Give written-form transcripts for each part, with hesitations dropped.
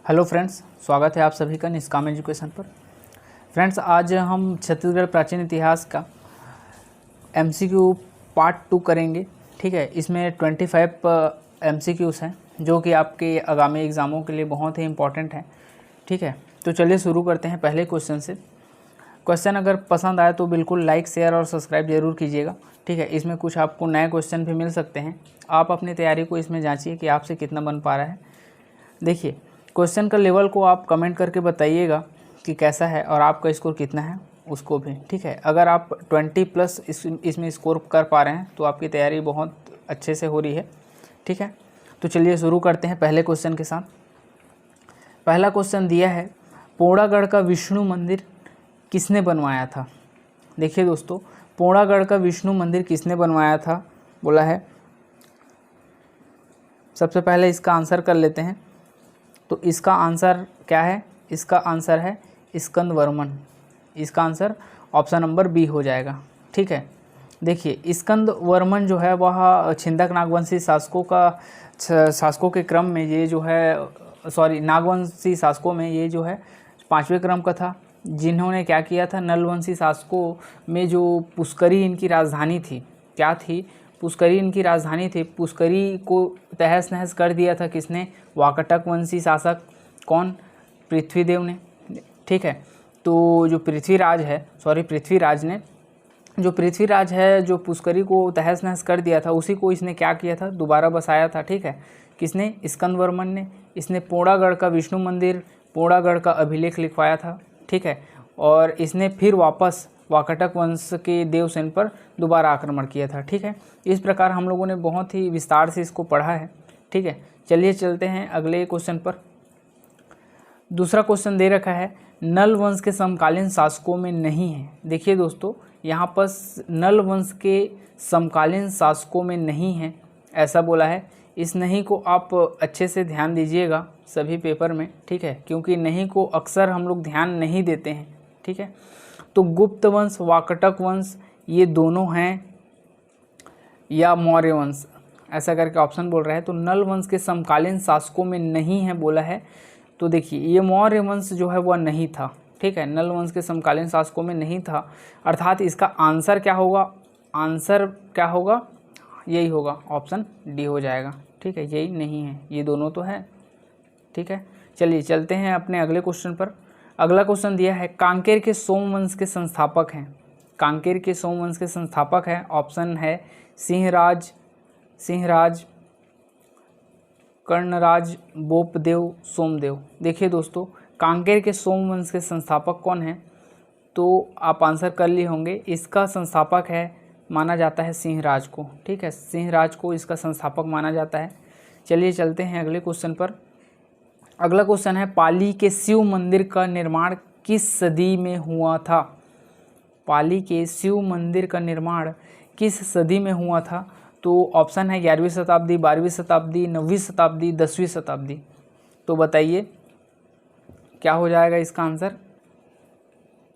Hello friends, स्वागत है आप सभी का निष्काम एजुकेशन पर। फ्रेंड्स, आज हम छत्तीसगढ़ प्राचीन इतिहास का एमसीक्यू पार्ट 2 करेंगे। ठीक है, इसमें 25 एमसीक्यूज़ हैं जो कि आपके आगामी एग्ज़ामों के लिए बहुत ही इम्पोर्टेंट हैं। ठीक है, तो चलिए शुरू करते हैं पहले क्वेश्चन से। क्वेश्चन अगर पसंद आए तो बिल्कुल लाइक, शेयर और सब्सक्राइब जरूर कीजिएगा। ठीक है, इसमें कुछ आपको नए क्वेश्चन भी मिल सकते हैं। आप अपनी तैयारी को इसमें जांचिए कि आपसे कितना बन पा रहा है। देखिए, क्वेश्चन का लेवल को आप कमेंट करके बताइएगा कि कैसा है और आपका स्कोर कितना है उसको भी। ठीक है, अगर आप 20+ इसमें स्कोर कर पा रहे हैं तो आपकी तैयारी बहुत अच्छे से हो रही है। ठीक है, तो चलिए शुरू करते हैं पहले क्वेश्चन के साथ। पहला क्वेश्चन दिया है, पोड़ागढ़ का विष्णु मंदिर किसने बनवाया था। देखिए दोस्तों, पोड़ागढ़ का विष्णु मंदिर किसने बनवाया था बोला है। सबसे पहले इसका आंसर कर लेते हैं। तो इसका आंसर क्या है? इसका आंसर है स्कंद वर्मन। इसका आंसर ऑप्शन नंबर बी हो जाएगा। ठीक है, देखिए स्कंद वर्मन जो है वह छिंदक नागवंशी शासकों के क्रम में ये जो है नागवंशी शासकों में ये जो है 5वें क्रम का था, जिन्होंने क्या किया था, नलवंशी शासकों में जो पुष्करी इनकी राजधानी थी, क्या थी, पुष्करी इनकी राजधानी थी। पुष्करी को तहस नहस कर दिया था किसने? वाकटक वंशी शासक। कौन? पृथ्वीदेव ने। ठीक है, तो जो पृथ्वीराज है जो पुष्करी को तहस नहस कर दिया था, उसी को इसने क्या किया था, दोबारा बसाया था। ठीक है, किसने? स्कंद वर्मन ने। इसने पोड़ागढ़ का विष्णु मंदिर, पोड़ागढ़ का अभिलेख लिखवाया था। ठीक है, और इसने फिर वापस वाकटक वंश के देवसेन पर दोबारा आक्रमण किया था। ठीक है, इस प्रकार हम लोगों ने बहुत ही विस्तार से इसको पढ़ा है। ठीक है, चलिए चलते हैं अगले क्वेश्चन पर। दूसरा क्वेश्चन दे रखा है, नल वंश के समकालीन शासकों में नहीं है। देखिए दोस्तों, यहाँ पर नल वंश के समकालीन शासकों में नहीं है ऐसा बोला है। इस नहीं को आप अच्छे से ध्यान दीजिएगा सभी पेपर में। ठीक है, क्योंकि नहीं को अक्सर हम लोग ध्यान नहीं देते हैं। ठीक है, तो गुप्त वंश, वाकटक वंश ये दोनों हैं या मौर्य वंश, ऐसा करके ऑप्शन बोल रहा है। तो नल वंश के समकालीन शासकों में नहीं है बोला है। तो देखिए, ये मौर्य वंश जो है वह नहीं था। ठीक है, नल वंश के समकालीन शासकों में नहीं था, अर्थात इसका आंसर क्या होगा? आंसर क्या होगा? यही होगा, ऑप्शन डी हो जाएगा। ठीक है, यही नहीं है, ये दोनों तो है। ठीक है, चलिए चलते हैं अपने अगले क्वेश्चन पर। अगला क्वेश्चन दिया है, कांकेर के सोमवंश के संस्थापक हैं। कांकेर के सोमवंश के संस्थापक हैं, ऑप्शन है सिंहराज, कर्णराज, बोपदेव, सोमदेव। देखिए दोस्तों, कांकेर के सोमवंश के संस्थापक कौन हैं? तो आप आंसर कर लिए होंगे। इसका संस्थापक है, माना जाता है सिंहराज को। ठीक है, सिंहराज को इसका संस्थापक माना जाता है। चलिए चलते हैं अगले क्वेश्चन पर। अगला क्वेश्चन है, पाली के शिव मंदिर का निर्माण किस सदी में हुआ था। पाली के शिव मंदिर का निर्माण किस सदी में हुआ था? तो ऑप्शन है 11वीं शताब्दी, 12वीं शताब्दी, 9वीं शताब्दी, 10वीं शताब्दी। तो बताइए क्या हो जाएगा इसका आंसर?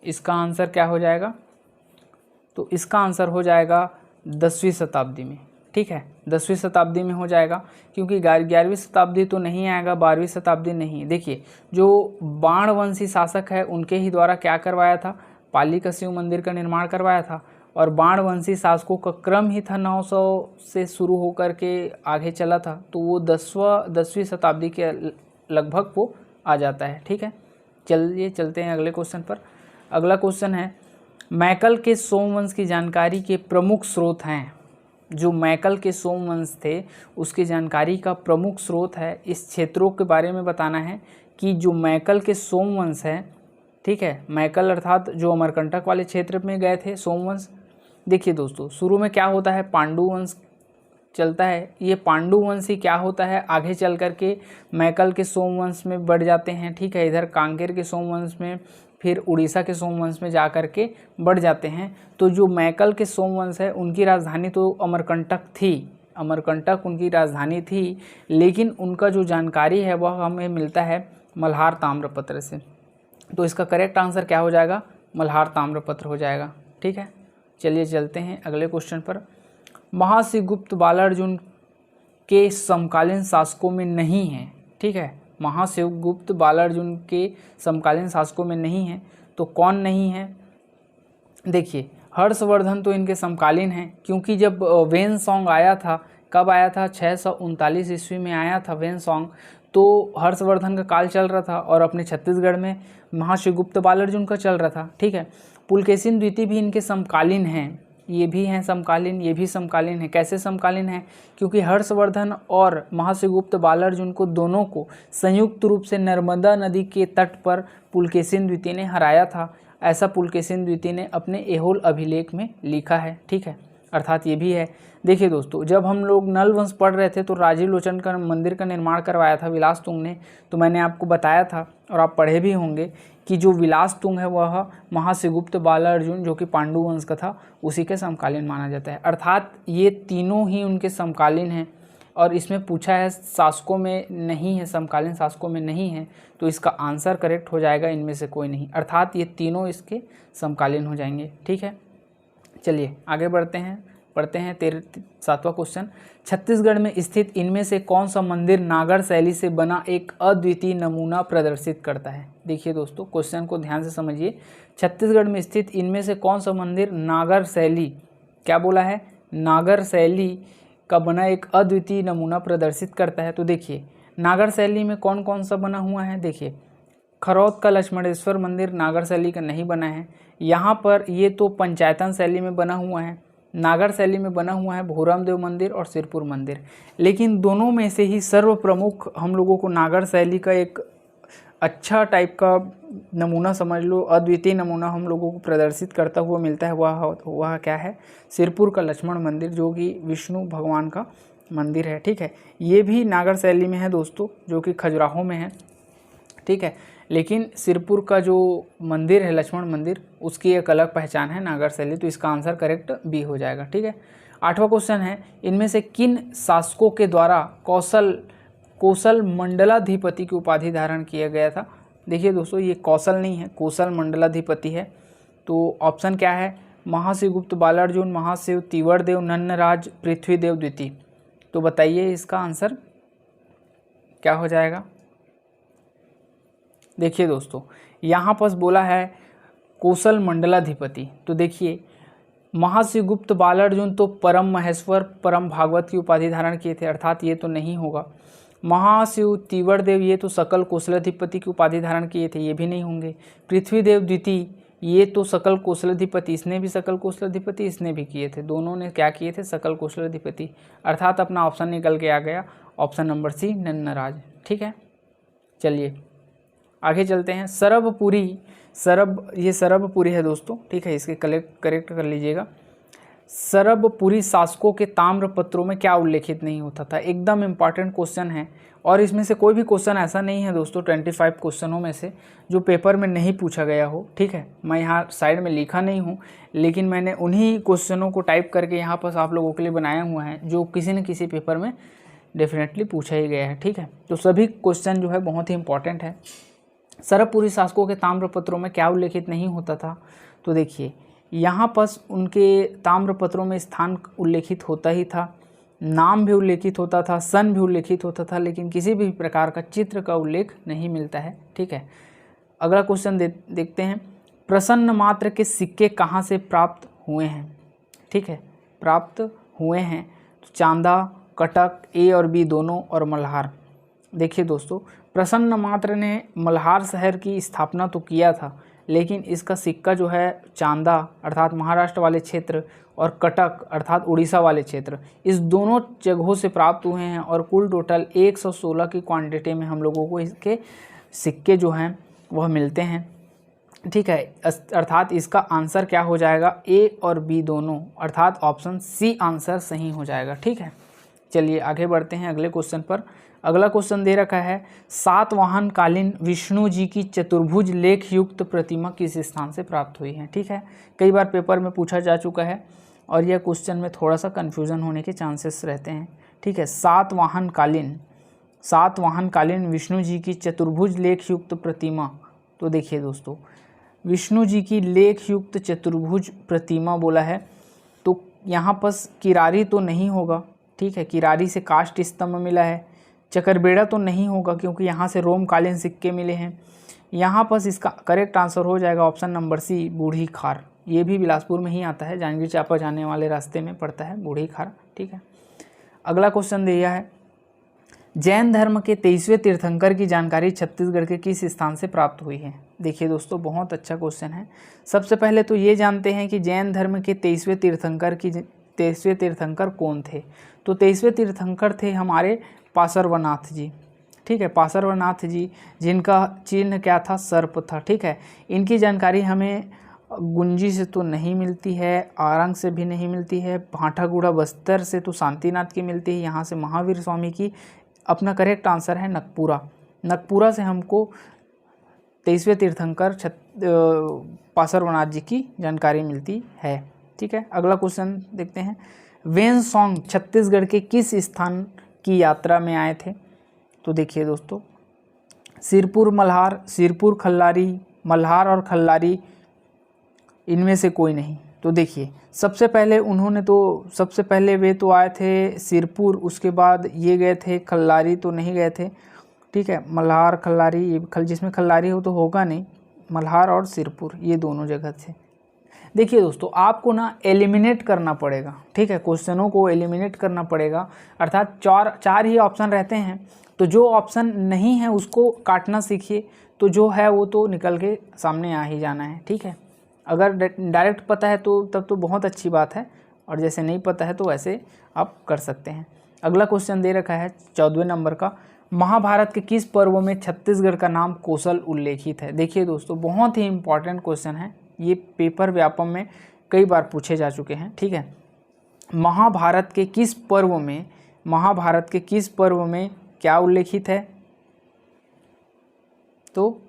इसका आंसर क्या हो जाएगा? तो इसका आंसर हो जाएगा 10वीं शताब्दी में। ठीक है, 10वीं शताब्दी में हो जाएगा, क्योंकि 11वीं शताब्दी तो नहीं आएगा, 12वीं शताब्दी नहीं। देखिए, जो बाणवंशी शासक है उनके ही द्वारा क्या करवाया था, पाली का शिव मंदिर का निर्माण करवाया था। और बाणवंशी शासकों का क्रम ही था 900 से शुरू होकर के आगे चला था, तो वो 10वीं शताब्दी के लगभग वो आ जाता है। ठीक है, चलिए चलते हैं अगले क्वेश्चन पर। अगला क्वेश्चन है, मैकल के सोमवंश की जानकारी के प्रमुख स्रोत हैं। जो मैकल के सोमवंश थे उसकी जानकारी का प्रमुख स्रोत है, इस क्षेत्रों के बारे में बताना है कि जो मैकल के सोमवंश है। ठीक है, मैकल अर्थात जो अमरकंटक वाले क्षेत्र में गए थे सोमवंश। देखिए दोस्तों, शुरू में क्या होता है, पांडु वंश चलता है। ये पांडु वंश ही क्या होता है, आगे चल करके मैकल के सोमवंश में बढ़ जाते हैं। ठीक है, इधर कांकेर के सोमवंश में, फिर उड़ीसा के सोमवंश में जा कर के बढ़ जाते हैं। तो जो मैकल के सोमवंश है उनकी राजधानी तो अमरकंटक थी, अमरकंटक उनकी राजधानी थी, लेकिन उनका जो जानकारी है वह हमें मिलता है मल्हार ताम्रपत्र से। तो इसका करेक्ट आंसर क्या हो जाएगा? मल्हार ताम्रपत्र हो जाएगा। ठीक है, चलिए चलते हैं अगले क्वेश्चन पर। महासिगुप्त बालार्जुन के समकालीन शासकों में नहीं है। ठीक है, महाशिवगुप्त बालार्जुन के समकालीन शासकों में नहीं है। तो कौन नहीं है? देखिए, हर्षवर्धन तो इनके समकालीन हैं, क्योंकि जब वेन सॉन्ग आया था, कब आया था? 639 ईस्वी में आया था वेन सॉन्ग। तो हर्षवर्धन का काल चल रहा था और अपने छत्तीसगढ़ में महाशिवगुप्त बालार्जुन का चल रहा था। ठीक है, पुलकेशिन द्वितीय भी इनके समकालीन हैं, ये भी हैं समकालीन, ये भी समकालीन है। कैसे समकालीन है? क्योंकि हर्षवर्धन और महाशिवगुप्त बालार्जुन को दोनों को संयुक्त रूप से नर्मदा नदी के तट पर पुलकेशिन द्वितीय ने हराया था। ऐसा पुलकेशिन द्वितीय ने अपने एहोल अभिलेख में लिखा है। ठीक है, अर्थात ये भी है। देखिए दोस्तों, जब हम लोग नल वंश पढ़ रहे थे तो राजीव लोचन का मंदिर का निर्माण करवाया था विलास तुंग ने। तो मैंने आपको बताया था और आप पढ़े भी होंगे कि जो विलास तुंग है वह महाशिवगुप्त बालार्जुन जो कि पांडु वंश का था उसी के समकालीन माना जाता है। अर्थात ये तीनों ही उनके समकालीन हैं। और इसमें पूछा है शासकों में नहीं है, समकालीन शासकों में नहीं है, तो इसका आंसर करेक्ट हो जाएगा इनमें से कोई नहीं, अर्थात ये तीनों इसके समकालीन हो जाएंगे। ठीक है, चलिए आगे बढ़ते हैं, पढ़ते हैं 7वां क्वेश्चन। छत्तीसगढ़ में स्थित इनमें से कौन सा मंदिर नागर शैली से बना एक अद्वितीय नमूना प्रदर्शित करता है? देखिए दोस्तों, क्वेश्चन को ध्यान से समझिए। छत्तीसगढ़ में स्थित इनमें से कौन सा मंदिर नागर शैली, क्या बोला है? नागर शैली का बना एक अद्वितीय नमूना प्रदर्शित करता है। तो देखिए, नागर शैली में कौन कौन सा बना हुआ है? देखिए, खरौद का लक्ष्मणेश्वर मंदिर नागर शैली का नहीं बना है। यहाँ पर ये तो पंचायतन शैली में बना हुआ है। नागर शैली में बना हुआ है भोरम देव मंदिर और सिरपुर मंदिर। लेकिन दोनों में से ही सर्व प्रमुख हम लोगों को नागर शैली का एक अच्छा टाइप का नमूना समझ लो, अद्वितीय नमूना हम लोगों को प्रदर्शित करता हुआ मिलता है। वह क्या है? सिरपुर का लक्ष्मण मंदिर, जो कि विष्णु भगवान का मंदिर है। ठीक है, ये भी नागर शैली में है दोस्तों, जो कि खजुराहो में है। ठीक है, लेकिन सिरपुर का जो मंदिर है लक्ष्मण मंदिर, उसकी एक अलग पहचान है नागर शैली। तो इसका आंसर करेक्ट बी हो जाएगा। ठीक है, 8वां क्वेश्चन है, इनमें से किन शासकों के द्वारा कौशल मंडलाधिपति की उपाधि धारण किया गया था? देखिए दोस्तों, ये कौशल नहीं है, कौशल मंडलाधिपति है। तो ऑप्शन क्या है? महाशिवगुप्त बालार्जुन, महाशिव तिवर्देव, नन्नराज, पृथ्वीदेव द्वितीय। तो बताइए इसका आंसर क्या हो जाएगा? देखिए दोस्तों, यहाँ पर बोला है कौशल मंडलाधिपति। तो देखिए, महाशिवगुप्त बालार्जुन तो परम महेश्वर परम भागवत की उपाधि धारण किए थे, अर्थात ये तो नहीं होगा। महाशिव तिवर्देव ये तो सकल कौशलाधिपति की उपाधि धारण किए थे, ये भी नहीं होंगे। पृथ्वीदेव द्वितीय ये तो सकल कौशलाधिपति, इसने भी सकल कौशलाधिपति इसने भी किए थे, दोनों ने क्या किए थे? सकल कौशलाधिपति। अर्थात अपना ऑप्शन निकल के आ गया, ऑप्शन नंबर सी, नन्नराज। ठीक है, चलिए आगे चलते हैं। ये सरबपुरी है दोस्तों। ठीक है, इसके करेक्ट कर लीजिएगा। सरबपुरी शासकों के ताम्र पत्रों में क्या उल्लेखित नहीं होता था? एकदम इम्पॉर्टेंट क्वेश्चन है, और इसमें से कोई भी क्वेश्चन ऐसा नहीं है दोस्तों 25 क्वेश्चनों में से जो पेपर में नहीं पूछा गया हो। ठीक है, मैं यहाँ साइड में लिखा नहीं हूँ, लेकिन मैंने उन्हीं क्वेश्चनों को टाइप करके यहाँ पर आप लोगों के लिए बनाया हुआ है, जो किसी न किसी पेपर में डेफिनेटली पूछा ही गया है। ठीक है, तो सभी क्वेश्चन जो है बहुत ही इंपॉर्टेंट है। सरबपुरी शासकों के ताम्रपत्रों में क्या उल्लेखित नहीं होता था? तो देखिए, यहाँ पर उनके ताम्रपत्रों में स्थान उल्लेखित होता ही था, नाम भी उल्लेखित होता था, सन भी उल्लेखित होता था, लेकिन किसी भी प्रकार का चित्र का उल्लेख नहीं मिलता है। ठीक है, अगला क्वेश्चन देखते हैं। प्रसन्न मात्र के सिक्के कहाँ से प्राप्त हुए हैं? ठीक है, प्राप्त हुए हैं तो चांदा, कटक, ए और बी दोनों, और मल्हार। देखिए दोस्तों, प्रसन्न मात्र ने मल्हार शहर की स्थापना तो किया था, लेकिन इसका सिक्का जो है चांदा अर्थात महाराष्ट्र वाले क्षेत्र और कटक अर्थात उड़ीसा वाले क्षेत्र, इस दोनों जगहों से प्राप्त हुए हैं, और कुल टोटल 116 की क्वांटिटी में हम लोगों को इसके सिक्के जो हैं वह मिलते हैं। ठीक है, अर्थात इसका आंसर क्या हो जाएगा? ए और बी दोनों, अर्थात ऑप्शन सी आंसर सही हो जाएगा। ठीक है, चलिए आगे बढ़ते हैं अगले क्वेश्चन पर। अगला क्वेश्चन दे रखा है, सातवाहन कालीन विष्णु जी की चतुर्भुज लेख युक्त प्रतिमा किस स्थान से प्राप्त हुई है? ठीक है, कई बार पेपर में पूछा जा चुका है और यह क्वेश्चन में थोड़ा सा कन्फ्यूज़न होने के चांसेस रहते हैं। ठीक है, सातवाहन कालीन विष्णु जी की चतुर्भुज लेख युक्त प्रतिमा। तो देखिए दोस्तों, विष्णु जी की लेख युक्त चतुर्भुज प्रतिमा बोला है, तो यहाँ पर किरारी तो नहीं होगा। ठीक है, किरारी से काष्ठ स्तंभ मिला है, चकरबेड़ा तो नहीं होगा क्योंकि यहाँ से रोमकालीन सिक्के मिले हैं। यहाँ पर इसका करेक्ट आंसर हो जाएगा ऑप्शन नंबर सी, बूढ़ी खार। ये भी बिलासपुर में ही आता है, जांजगीर चांपा जाने वाले रास्ते में पड़ता है बूढ़ी खार। ठीक है, अगला क्वेश्चन दिया है, जैन धर्म के 23वें तीर्थंकर की जानकारी छत्तीसगढ़ के किस स्थान से प्राप्त हुई है? देखिए दोस्तों, बहुत अच्छा क्वेश्चन है। सबसे पहले तो ये जानते हैं कि जैन धर्म के 23वें तीर्थंकर कौन थे। तो 23वें तीर्थंकर थे हमारे पार्श्वनाथ जी। ठीक है, पार्श्वनाथ जी, जिनका चिन्ह क्या था? सर्प था। ठीक है, इनकी जानकारी हमें गुंजी से तो नहीं मिलती है, आरंग से भी नहीं मिलती है, भाटागुड़ा बस्तर से तो शांतिनाथ की मिलती है, यहाँ से महावीर स्वामी की। अपना करेक्ट आंसर है नकपुरा। नकपुरा से हमको 23वें तीर्थंकर पार्श्वनाथ जी की जानकारी मिलती है। ठीक है, अगला क्वेश्चन देखते हैं, वेनसोंग छत्तीसगढ़ के किस स्थान की यात्रा में आए थे? तो देखिए दोस्तों, सिरपुर मल्हार, सिरपुर खल्लारी, मल्हार और खल्लारी, इनमें से कोई नहीं। तो देखिए, सबसे पहले वे तो आए थे सिरपुर, उसके बाद ये गए थे खल्लारी, तो नहीं गए थे। ठीक है, मल्हार खल्लारी, जिसमें खल्लारी हो तो होगा नहीं, मल्हार और सिरपुर ये दोनों जगह थे। देखिए दोस्तों, आपको ना एलिमिनेट करना पड़ेगा। ठीक है, क्वेश्चनों को एलिमिनेट करना पड़ेगा, अर्थात चार ही ऑप्शन रहते हैं, तो जो ऑप्शन नहीं है उसको काटना सीखिए, तो जो है वो तो निकल के सामने आ ही जाना है। ठीक है, अगर डायरेक्ट पता है तो तब तो बहुत अच्छी बात है, और जैसे नहीं पता है तो वैसे आप कर सकते हैं। अगला क्वेश्चन दे रखा है 14वें नंबर का, महाभारत के किस पर्व में छत्तीसगढ़ का नाम कौशल उल्लेखित है? देखिए दोस्तों, बहुत ही इंपॉर्टेंट क्वेश्चन है, ये पेपर व्यापम में कई बार पूछे जा चुके हैं। ठीक है, महाभारत के किस पर्व में क्या उल्लेखित है? तो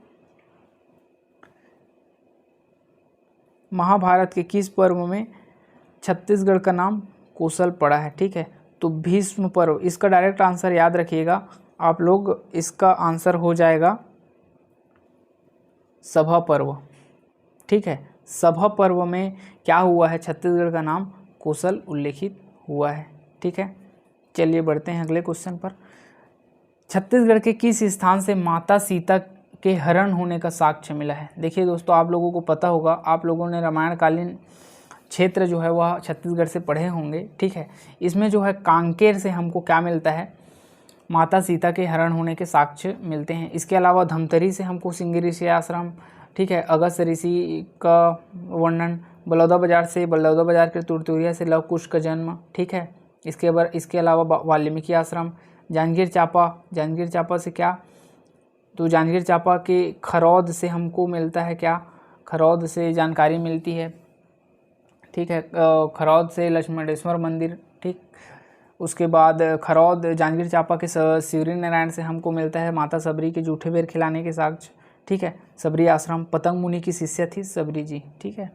महाभारत के किस पर्व में छत्तीसगढ़ का नाम कौशल पड़ा है? ठीक है, तो भीष्म पर्व, इसका डायरेक्ट आंसर याद रखिएगा आप लोग, इसका आंसर हो जाएगा सभा पर्व। ठीक है, सभा पर्व में क्या हुआ है? छत्तीसगढ़ का नाम कौशल उल्लेखित हुआ है। ठीक है, चलिए बढ़ते हैं अगले क्वेश्चन पर। छत्तीसगढ़ के किस स्थान से माता सीता के हरण होने का साक्ष्य मिला है? देखिए दोस्तों, आप लोगों को पता होगा, आप लोगों ने रामायणकालीन क्षेत्र जो है वह छत्तीसगढ़ से पढ़े होंगे। ठीक है, इसमें जो है कांकेर से हमको क्या मिलता है? माता सीता के हरण होने के साक्ष्य मिलते हैं। इसके अलावा धमतरी से हमको सिंगी ऋषि आश्रम, ठीक है, अगस्त ऋषि का वर्णन, बलौदाबाजार के तुरतुरिया से लव कुश का जन्म। ठीक है, इसके अलावा वाल्मीकि आश्रम, जांजगीर चांपा से क्या? तो जांजगीर चांपा के खरौद से हमको मिलता है क्या? खरौद से जानकारी मिलती है। ठीक है, खरौद से लक्ष्मणेश्वर मंदिर। ठीक, उसके बाद खरौद जांजगीर चांपा के शिवरी नारायण से हमको मिलता है माता सबरी के जूठे बेर खिलाने के साक्ष्य। ठीक है, सबरी आश्रम, पतंग मुनि की शिष्य थी सबरी जी। ठीक है,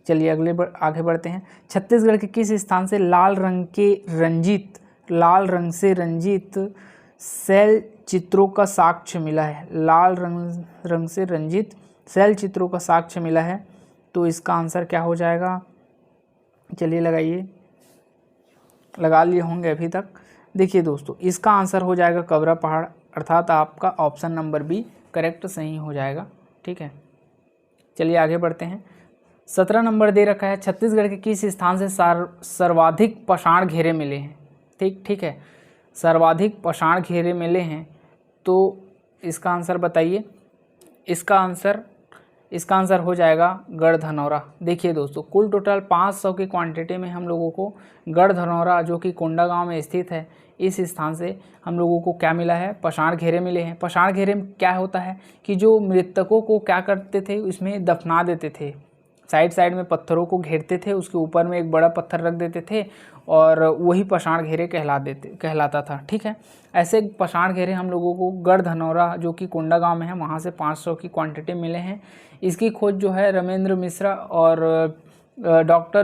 चलिए आगे बढ़ते हैं। छत्तीसगढ़ के किस स्थान से लाल रंग से रंजित शैल चित्रों का साक्ष्य मिला है? लाल रंग से रंजित शैल चित्रों का साक्ष्य मिला है, तो इसका आंसर क्या हो जाएगा? चलिए लगा लिए होंगे अभी तक। देखिए दोस्तों, इसका आंसर हो जाएगा कबरा पहाड़, अर्थात आपका ऑप्शन नंबर बी करेक्ट सही हो जाएगा। ठीक है, चलिए आगे बढ़ते हैं। 17 नंबर दे रखा है, छत्तीसगढ़ के किस स्थान से सर्वाधिक पाषाण घेरे मिले हैं? ठीक है, सर्वाधिक पाषाण घेरे मिले हैं, तो इसका आंसर बताइए। इसका आंसर हो जाएगा गढ़धनौरा। देखिए दोस्तों, कुल टोटल 500 की क्वांटिटी में हम लोगों को गढ़धनौरा, जो कि कोंडागांव में स्थित है, इस स्थान से हम लोगों को क्या मिला है? पाषाण घेरे मिले हैं। पाषाण घेरे में क्या होता है कि जो मृतकों को क्या करते थे, उसमें दफना देते थे, साइड में पत्थरों को घेरते थे, उसके ऊपर में एक बड़ा पत्थर रख देते थे, और वही पाषाण घेरे कहलाता था। ठीक है, ऐसे पाषाण घेरे हम लोगों को गढ़धनौरा, जो कि कोंडागांव में है, वहाँ से 500 की क्वांटिटी मिले हैं। इसकी खोज जो है रमेंद्र मिश्रा और डॉक्टर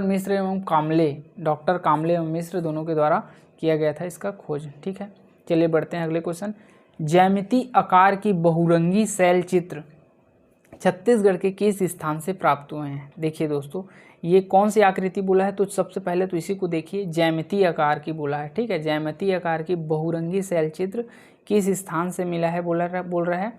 कामले एवं मिश्र दोनों के द्वारा किया गया था इसका खोज। ठीक है, चलिए बढ़ते हैं अगले क्वेश्चन। ज्यामिति आकार की बहुरंगी शैल चित्र छत्तीसगढ़ के किस स्थान से प्राप्त हुए हैं। देखिए दोस्तों, ये कौन सी आकृति बोला है, तो सबसे पहले तो इसी को देखिए, ज्यामितीय आकार की बोला है। ठीक है, ज्यामितीय आकार की बहुरंगी शैल चित्र किस स्थान से मिला है बोल रहा है।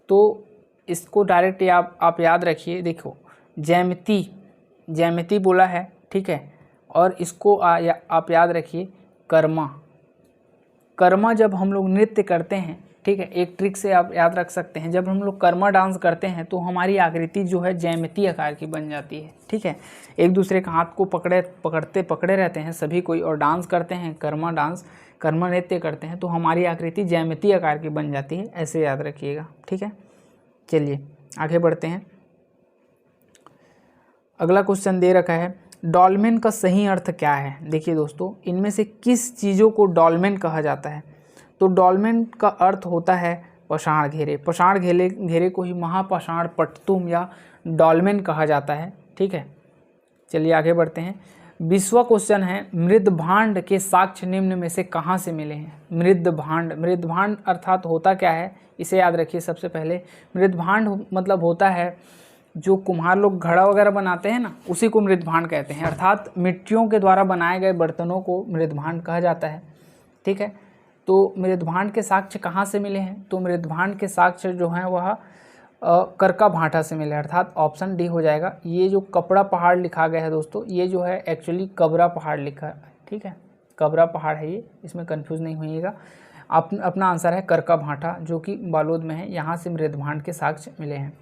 तो इसको डायरेक्ट आप याद रखिए। देखो, ज्यामिति बोला है, ठीक है, और इसको आप याद रखिए कर्मा जब हम लोग नृत्य करते हैं, ठीक है, एक ट्रिक से आप याद रख सकते हैं, जब हम लोग कर्मा डांस करते हैं तो हमारी आकृति जो है ज्यामितीय आकार की बन जाती है। ठीक है, एक दूसरे का हाथ को पकड़े रहते हैं सभी कोई और डांस करते हैं, कर्मा नृत्य करते हैं, तो हमारी आकृति ज्यामितीय आकार की बन जाती है, ऐसे याद रखिएगा। ठीक है, चलिए आगे बढ़ते हैं। अगला क्वेश्चन दे रखा है, डॉल्मेन का सही अर्थ क्या है। देखिए दोस्तों, इनमें से किस चीज़ों को डॉल्मेन कहा जाता है। तो डॉल्मेन का अर्थ होता है पाषाण घेरे। पाषाण घेरे को ही महापाषाण पट्टुम या डॉल्मेन कहा जाता है। ठीक है, चलिए आगे बढ़ते हैं। 20वां क्वेश्चन है, मृदभांड के साक्ष्य निम्न में से कहाँ से मिले हैं। मृदभांड अर्थात होता क्या है, इसे याद रखिए। सबसे पहले मृदभांड मतलब होता है जो कुम्हार लोग घड़ा वगैरह बनाते हैं ना, उसी को मृदभांड कहते हैं, अर्थात मिट्टियों के द्वारा बनाए गए बर्तनों को मृदभांड कहा जाता है। ठीक है, तो मृदभांड के साक्ष्य कहाँ से मिले हैं, तो मृदभांड के साक्ष्य जो हैं वह करका भाटा से मिले, अर्थात ऑप्शन डी हो जाएगा। ये जो कपड़ा पहाड़ लिखा गया है दोस्तों, ये जो है एक्चुअली कबरा पहाड़ लिखा है। ठीक है, कबरा पहाड़ है ये, इसमें कंफ्यूज नहीं होइएगा। अपना आंसर है करका भाटा, जो कि बालोद में है, यहाँ से मृदभांड के साक्ष्य मिले हैं।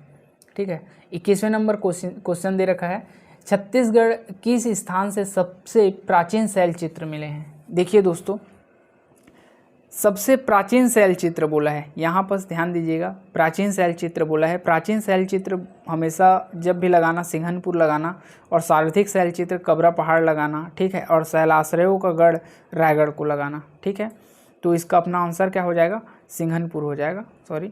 ठीक है, 21वें नंबर क्वेश्चन दे रखा है, छत्तीसगढ़ किस स्थान से सबसे प्राचीन शैल चित्र मिले हैं। देखिए दोस्तों, सबसे प्राचीन शैल चित्र बोला है, यहाँ पर ध्यान दीजिएगा, प्राचीन शैल चित्र बोला है। प्राचीन शैल चित्र हमेशा जब भी लगाना सिंघनपुर लगाना, और सार्वधिक शैल चित्र कबरा पहाड़ लगाना। ठीक है, और शैलाश्रयों का गढ़ रायगढ़ को लगाना। ठीक है, तो इसका अपना आंसर क्या हो जाएगा, सिंघनपुर हो जाएगा, सॉरी।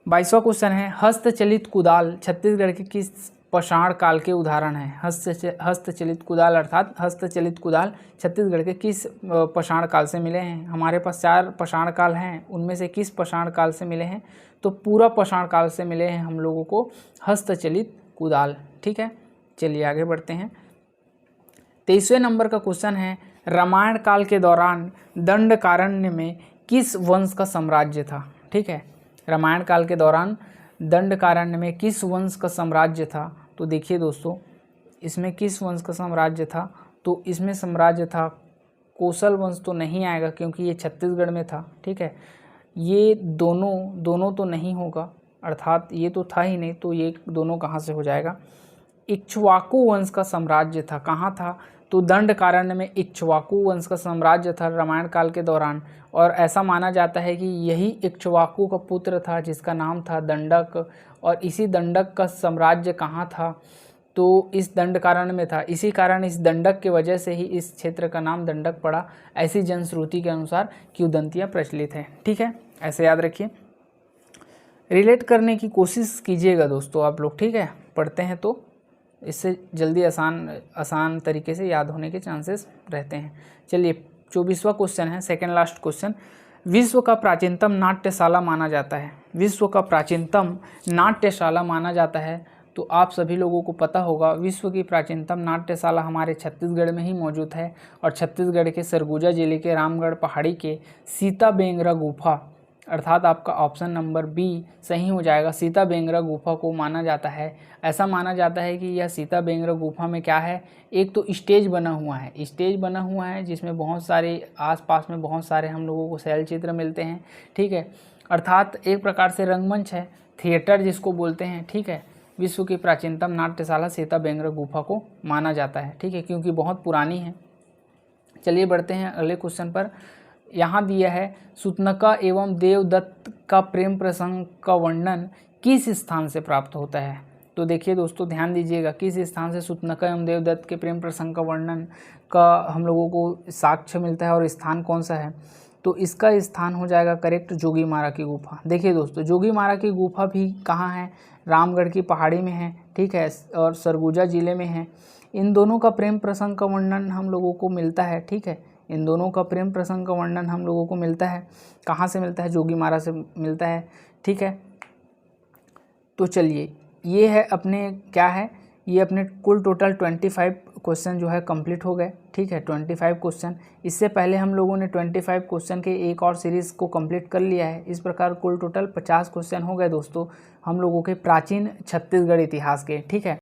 22वां क्वेश्चन है, हस्तचलित कुदाल छत्तीसगढ़ के किस पाषाण काल के उदाहरण है। हस्तचलित कुदाल अर्थात हस्तचलित कुदाल छत्तीसगढ़ के किस पाषाण काल से मिले हैं। हमारे पास 4 पाषाण काल हैं, उनमें से किस पाषाण काल से मिले हैं, तो पूरा पाषाण काल से मिले हैं हम लोगों को हस्तचलित कुदाल। ठीक है, चलिए आगे बढ़ते हैं। 23वें नंबर का क्वेश्चन है, रामायण काल के दौरान दंडकारण्य में किस वंश का साम्राज्य था। ठीक है, रामायण काल के दौरान दंडकारण्य में किस वंश का साम्राज्य था। तो देखिए दोस्तों, इसमें किस वंश का साम्राज्य था, तो इसमें साम्राज्य था कोसल वंश, तो नहीं आएगा क्योंकि ये छत्तीसगढ़ में था। ठीक है, ये दोनों तो नहीं होगा, अर्थात ये तो था ही नहीं, तो ये दोनों कहाँ से हो जाएगा। इक्ष्वाकु वंश का साम्राज्य था, कहाँ था, तो दंडकारण्य में इक्ष्वाकु वंश का साम्राज्य था रामायण काल के दौरान, और ऐसा माना जाता है कि यही इक्ष्वाकु का पुत्र था जिसका नाम था दंडक, और इसी दंडक का साम्राज्य कहाँ था, तो इस दंडकारण्य में था। इसी कारण इस दंडक की वजह से ही इस क्षेत्र का नाम दंडक पड़ा, ऐसी जनश्रुति के अनुसार किंवदंतियाँ प्रचलित हैं। ठीक है, ऐसे याद रखिए, रिलेट करने की कोशिश कीजिएगा दोस्तों आप लोग। ठीक है, पढ़ते हैं तो इससे जल्दी आसान तरीके से याद होने के चांसेस रहते हैं। चलिए 24वां क्वेश्चन है, सेकंड लास्ट क्वेश्चन, विश्व का प्राचीनतम नाट्यशाला माना जाता है। विश्व का प्राचीनतम नाट्यशाला माना जाता है, तो आप सभी लोगों को पता होगा विश्व की प्राचीनतम नाट्यशाला हमारे छत्तीसगढ़ में ही मौजूद है, और छत्तीसगढ़ के सरगुजा जिले के रामगढ़ पहाड़ी के सीता बेंगरा गुफा, अर्थात आपका ऑप्शन नंबर बी सही हो जाएगा। सीता बेंगरा गुफा को माना जाता है, ऐसा माना जाता है कि यह सीता बेंगरा गुफा में क्या है, एक तो स्टेज बना हुआ है जिसमें बहुत सारे आसपास में बहुत सारे हम लोगों को शैल चित्र मिलते हैं। ठीक है, अर्थात एक प्रकार से रंगमंच है, थिएटर जिसको बोलते हैं। ठीक है, विश्व की प्राचीनतम नाट्यशाला सीता बेंगरा गुफा को माना जाता है। ठीक है, क्योंकि बहुत पुरानी है। चलिए बढ़ते हैं अगले क्वेश्चन पर। यहाँ दिया है, सूतनका एवं देवदत्त का प्रेम प्रसंग का वर्णन किस स्थान से प्राप्त होता है। तो देखिए दोस्तों, ध्यान दीजिएगा, किस स्थान से सूतनका एवं देवदत्त के प्रेम प्रसंग का वर्णन का हम लोगों को साक्ष्य मिलता है, और स्थान कौन सा है, तो इसका स्थान हो जाएगा करेक्ट जोगीमारा की गुफा। देखिए दोस्तों, जोगीमारा की गुफा भी कहाँ है, रामगढ़ की पहाड़ी में है। ठीक है, और सरगुजा जिले में है। इन दोनों का प्रेम प्रसंग का वर्णन हम लोगों को मिलता है। ठीक है, इन दोनों का प्रेम प्रसंग का वर्णन हम लोगों को मिलता है, कहाँ से मिलता है, जोगीमारा से मिलता है। ठीक है, तो चलिए ये है अपने क्या है, ये अपने कुल टोटल 25 क्वेश्चन जो है कंप्लीट हो गए। ठीक है, 25 क्वेश्चन। इससे पहले हम लोगों ने 25 क्वेश्चन के एक और सीरीज़ को कंप्लीट कर लिया है। इस प्रकार कुल टोटल 50 क्वेश्चन हो गए दोस्तों हम लोगों के प्राचीन छत्तीसगढ़ इतिहास के। ठीक है।